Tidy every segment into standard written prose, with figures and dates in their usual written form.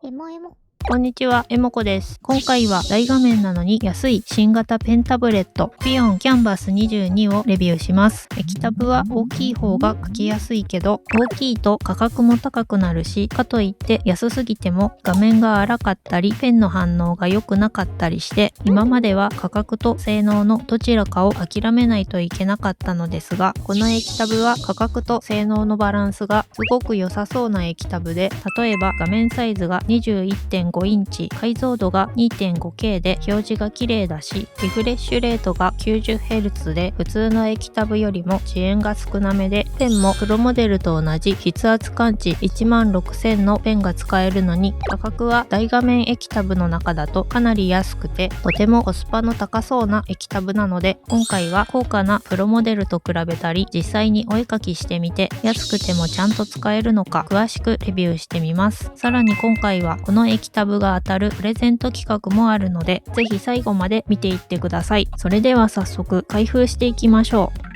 エモエモ。こんにちは、えもこです。今回は大画面なのに安い新型ペンタブレットピオンキャンバス22をレビューします。液タブは大きい方が書きやすいけど、大きいと価格も高くなるし、かといって安すぎても画面が荒かったり、ペンの反応が良くなかったりして、今までは価格と性能のどちらかを諦めないといけなかったのですが、この液タブは価格と性能のバランスがすごく良さそうな液タブで、例えば画面サイズが 21.5インチ、解像度が 2.5K で表示が綺麗だし、リフレッシュレートが 90Hz で普通の液タブよりも遅延が少なめで、ペンもプロモデルと同じ筆圧感知16000のペンが使えるのに、価格は大画面液タブの中だとかなり安くて、とてもコスパの高そうな液タブなので、今回は高価なプロモデルと比べたり、実際にお絵かきしてみて、安くてもちゃんと使えるのか詳しくレビューしてみます。さらに今回はこの液タブが当たるプレゼント企画もあるので、ぜひ最後まで見ていってください。それでは早速開封していきましょう。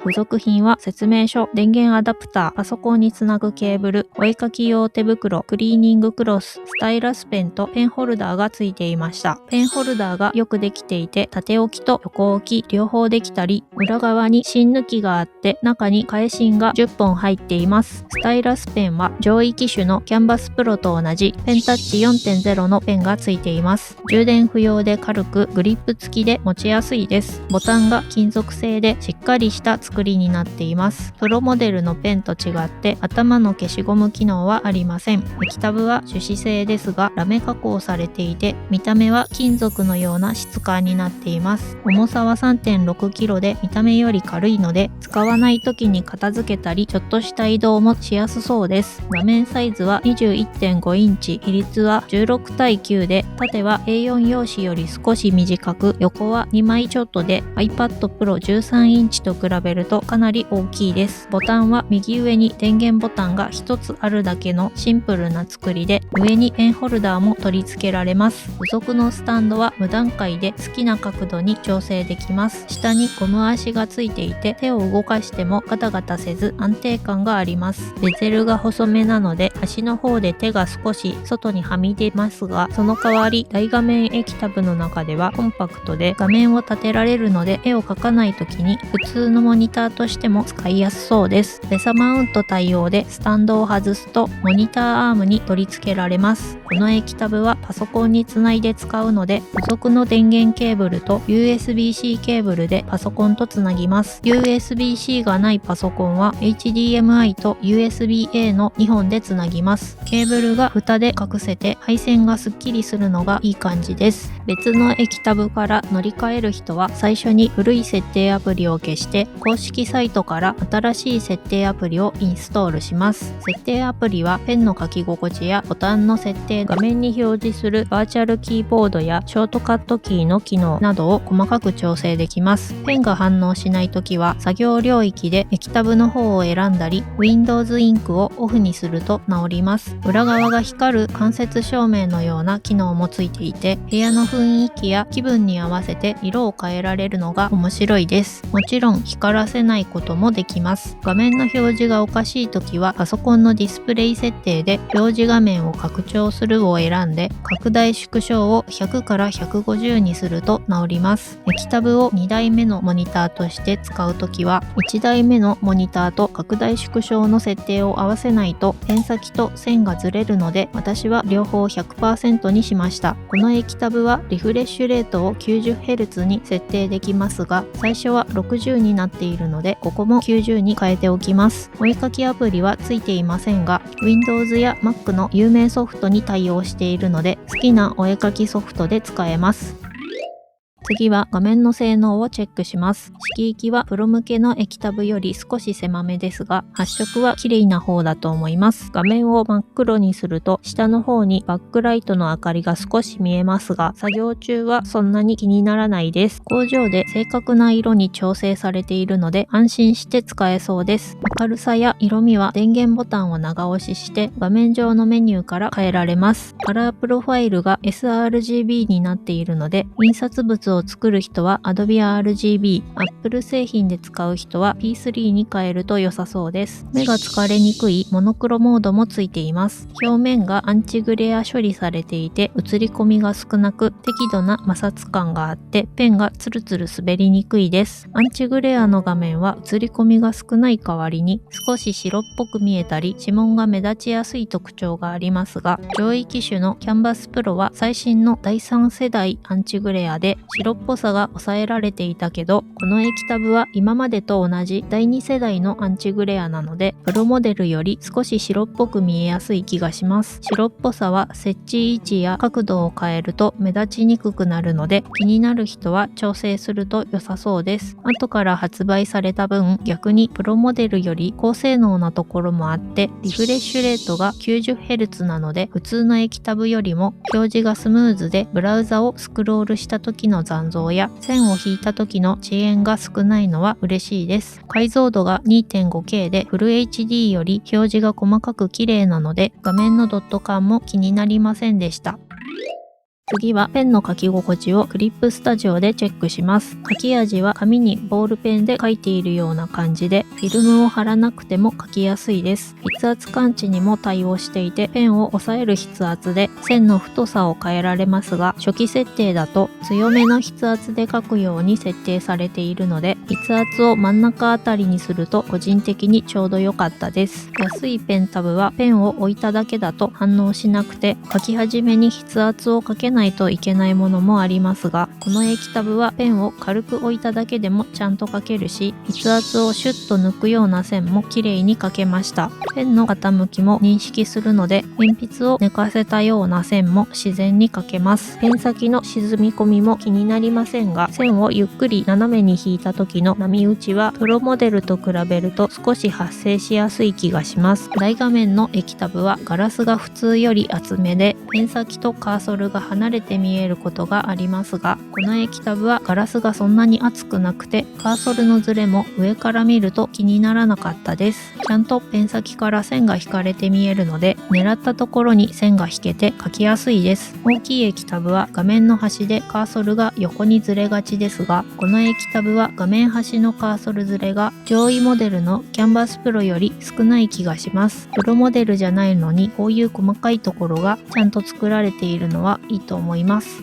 付属品は説明書、電源アダプター、パソコンにつなぐケーブル、お絵かき用手袋、クリーニングクロス、スタイラスペンとペンホルダーがついていました。ペンホルダーがよくできていて、縦置きと横置き両方できたり、裏側に芯抜きがあって、中に替え芯が10本入っています。スタイラスペンは上位機種のキャンバスプロと同じペンタッチ 4.0 のペンがついています。充電不要で軽く、グリップ付きで持ちやすいです。ボタンが金属製でしっかりした作りになっています。プロモデルのペンと違って頭の消しゴム機能はありません。液タブは樹脂製ですがラメ加工されていて、見た目は金属のような質感になっています。重さは 3.6kg で見た目より軽いので、使わない時に片付けたりちょっとした移動もしやすそうです。画面サイズは 21.5 インチ、比率は16対9で、縦は A4 用紙より少し短く、横は2枚ちょっとで iPad Pro 13インチと比べるとかなり大きいです。ボタンは右上に電源ボタンが1つあるだけのシンプルな作りで、上にペンホルダーも取り付けられます。付属のスタンドは無段階で好きな角度に調整できます。下にゴム足がついていて、手を動かしてもガタガタせず安定感があります。ベゼルが細めなので足の方で手が少し外にはみ出ますが、その代わり大画面液タブの中ではコンパクトで画面を立てられるので、絵を描かない時に普通のモニターとしても使いやすそうです。ベサマウント対応でスタンドを外すとモニターアームに取り付けられます。この液タブはパソコンにつないで使うので、付属の電源ケーブルと USB-C ケーブルでパソコンとつなぎます。 USB-C がないパソコンは HDMI と USB-A の2本でつなぎます。ケーブルが蓋で隠せて配線がすっきりするのがいい感じです。別の液タブから乗り換える人は最初に古い設定アプリを消して公式サイトから新しい設定アプリをインストールします。設定アプリはペンの書き心地やボタンの設定、画面に表示するバーチャルキーボードやショートカットキーの機能などを細かく調整できます。ペンが反応しないときは作業領域で液タブの方を選んだり、 Windows インクをオフにすると直ります。裏側が光る間接照明のような機能もついていて、部屋の雰囲気や気分に合わせて色を変えられるのが面白いです。もちろん光らせないこともできます。画面の表示がおかしいときはパソコンのディスプレイ設定で表示画面を拡張するを選んで、拡大縮小を100から150にすると直ります。液タブを2台目のモニターとして使うときは、1台目のモニターと拡大縮小の設定を合わせないとペン先と線がずれるので、私は両方 100% にしました。この液タブはリフレッシュレートを 90Hz に設定できますが、最初は60になっているので、ここも90に変えておきます。お絵かきアプリはついていませんが、 Windows や Mac の有名ソフトに対応しているので、好きなお絵かきソフトで使えます。次は画面の性能をチェックします。色域はプロ向けの液タブより少し狭めですが、発色は綺麗な方だと思います。画面を真っ黒にすると下の方にバックライトの明かりが少し見えますが、作業中はそんなに気にならないです。工場で正確な色に調整されているので安心して使えそうです。明るさや色味は電源ボタンを長押しして画面上のメニューから変えられます。カラープロファイルが sRGB になっているので、印刷物を作る人は Adobe RGB、Apple 製品で使う人は P3 に変えると良さそうです。目が疲れにくいモノクロモードもついています。表面がアンチグレア処理されていて映り込みが少なく適度な摩擦感があってペンがツルツル滑りにくいです。アンチグレアの画面は映り込みが少ない代わりに少し白っぽく見えたり指紋が目立ちやすい特徴がありますが、上位機種のキャンバスプロは最新の第3世代アンチグレアで白っぽさが抑えられていたけど、この液タブは今までと同じ第2世代のアンチグレアなのでプロモデルより少し白っぽく見えやすい気がします。白っぽさは設置位置や角度を変えると目立ちにくくなるので気になる人は調整すると良さそうです。後から発売された分逆にプロモデルより高性能なところもあってリフレッシュレートが 90Hz なので普通の液タブよりも表示がスムーズでブラウザをスクロールした時の残像や線を引いた時の遅延が少ないのは嬉しいです。解像度が 2.5K でフル HD より表示が細かく綺麗なので画面のドット感も気になりませんでした。次はペンの書き心地をクリップスタジオでチェックします。書き味は紙にボールペンで書いているような感じで、フィルムを貼らなくても書きやすいです。筆圧感知にも対応していて、ペンを押さえる筆圧で線の太さを変えられますが、初期設定だと強めの筆圧で書くように設定されているので、筆圧を真ん中あたりにすると個人的にちょうど良かったです。安いペンタブはペンを置いただけだと反応しなくて、書き始めに筆圧をかけないといけないものもありますが、この液タブはペンを軽く置いただけでもちゃんと書けるし、筆圧をシュッと抜くような線も綺麗に書けました。ペンの傾きも認識するので、鉛筆を寝かせたような線も自然に書けます。ペン先の沈み込みも気になりませんが、線をゆっくり斜めに引いた時の波打ちはプロモデルと比べると少し発生しやすい気がします。大画面の液タブはガラスが普通より厚めで、ペン先とカーソルが離れて見えることがありますが、この液タブはガラスがそんなに厚くなくてカーソルのズレも上から見ると気にならなかったです。ちゃんとペン先から線が引かれて見えるので、狙ったところに線が引けて書きやすいです。大きい液タブは画面の端でカーソルが横にずれがちですが、この液タブは画面端のカーソルずれが上位モデルのキャンバスプロより少ない気がします。プロモデルじゃないのにこういう細かいところがちゃんと作られているのはいいと思います。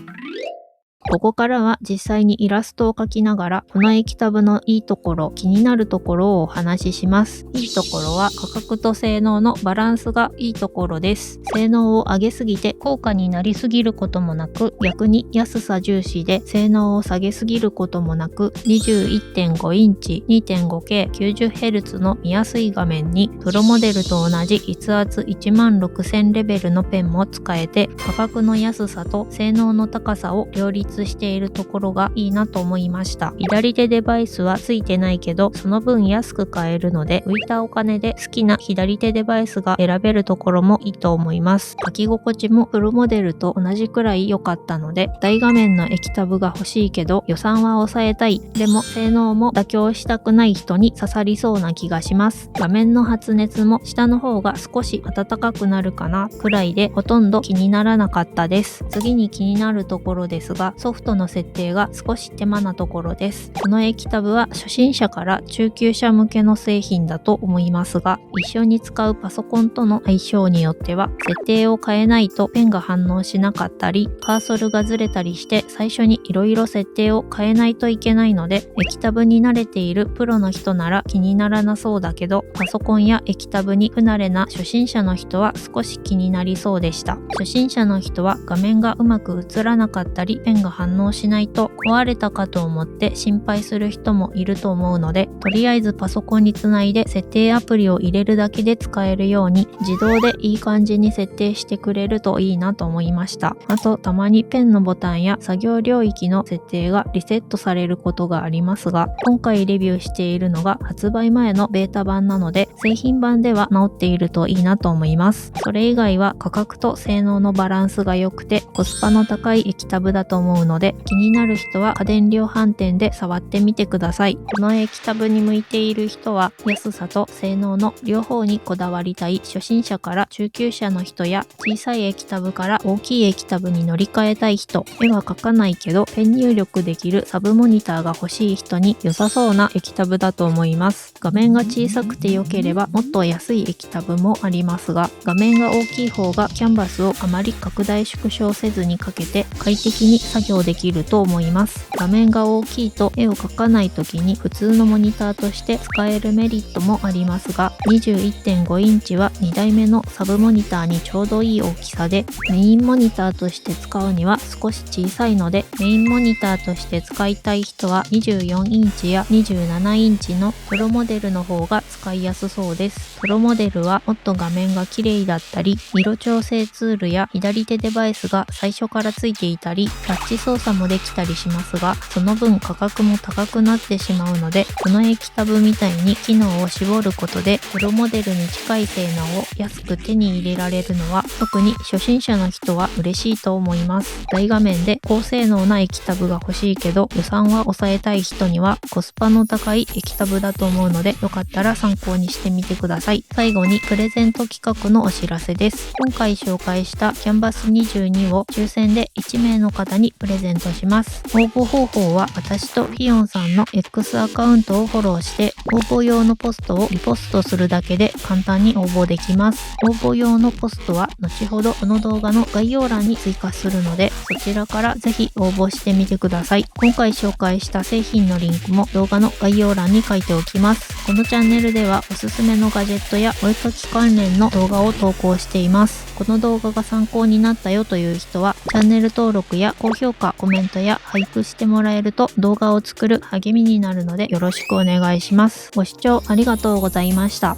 ここからは実際にイラストを描きながら、この液タブのいいところ、気になるところをお話しします。いいところは価格と性能のバランスがいいところです。性能を上げすぎて高価になりすぎることもなく、逆に安さ重視で性能を下げすぎることもなく、21.5 インチ 2.5K90Hz の見やすい画面に、プロモデルと同じ筆圧16000レベルのペンも使えて、価格の安さと性能の高さを両立しているところがいいなと思いました。左手デバイスはついてないけど、その分安く買えるので、浮いたお金で好きな左手デバイスが選べるところもいいと思います。書き心地もプロモデルと同じくらい良かったので、大画面の液タブが欲しいけど予算は抑えたい、でも性能も妥協したくない人に刺さりそうな気がします。画面の発熱も下の方が少し暖かくなるかなくらいで、ほとんど気にならなかったです。次に気になるところですが、ソフトの設定が少し手間なところです。この液タブは初心者から中級者向けの製品だと思いますが、一緒に使うパソコンとの相性によっては設定を変えないとペンが反応しなかったり、カーソルがずれたりして最初にいろいろ設定を変えないといけないので、液タブに慣れているプロの人なら気にならなそうだけど、パソコンや液タブに不慣れな初心者の人は少し気になりそうでした。初心者の人は画面がうまく映らなかったり、ペンが反応しないと壊れたかと思って心配する人もいると思うので、とりあえずパソコンにつないで設定アプリを入れるだけで使えるように自動でいい感じに設定してくれるといいなと思いました。あとたまにペンのボタンや作業領域の設定がリセットされることがありますが、今回レビューしているのが発売前のベータ版なので、製品版では治っているといいなと思います。それ以外は価格と性能のバランスが良くてコスパの高い液タブだと思う思うので、気になる人は家電量販店で触ってみてください。この液タブに向いている人は安さと性能の両方にこだわりたい初心者から中級者の人や、小さい液タブから大きい液タブに乗り換えたい人、絵は描かないけどペン入力できるサブモニターが欲しい人に良さそうな液タブだと思います。画面が小さくて良ければもっと安い液タブもありますが、画面が大きい方がキャンバスをあまり拡大縮小せずにかけて快適に作業できると思います。画面が大きいと絵を描かない時に普通のモニターとして使えるメリットもありますが、21.5 インチは2台目のサブモニターにちょうどいい大きさで、メインモニターとして使うには少し小さいので、メインモニターとして使いたい人は24インチや27インチのプロモデルの方が使いやすそうです。プロモデルはもっと画面が綺麗だったり、色調整ツールや左手デバイスが最初からついていたり、タッチ操作もできたりしますが、その分価格も高くなってしまうので、この液タブみたいに機能を絞ることでプロモデルに近い性能を安く手に入れられるのは、特に初心者の人は嬉しいと思います。大画面で高性能な液タブが欲しいけど予算は抑えたい人にはコスパの高い液タブだと思うので、よかったら参考にしてみてください。最後にプレゼント企画のお知らせです。今回紹介したキャンバス22を抽選で1名の方にプレゼントします。応募方法は私とフィヨンさんの X アカウントをフォローして、応募用のポストをリポストするだけで簡単に応募できます。応募用のポストは後ほどこの動画の概要欄に追加するので、そちらからぜひ応募してみてください。今回紹介した製品のリンクも動画の概要欄に書いておきます。このチャンネルではおすすめのガジェットやお絵かき関連の動画を投稿しています。この動画が参考になったよという人はチャンネル登録や高評価、コメントや配布してもらえると動画を作る励みになるのでよろしくお願いします。ご視聴ありがとうございました。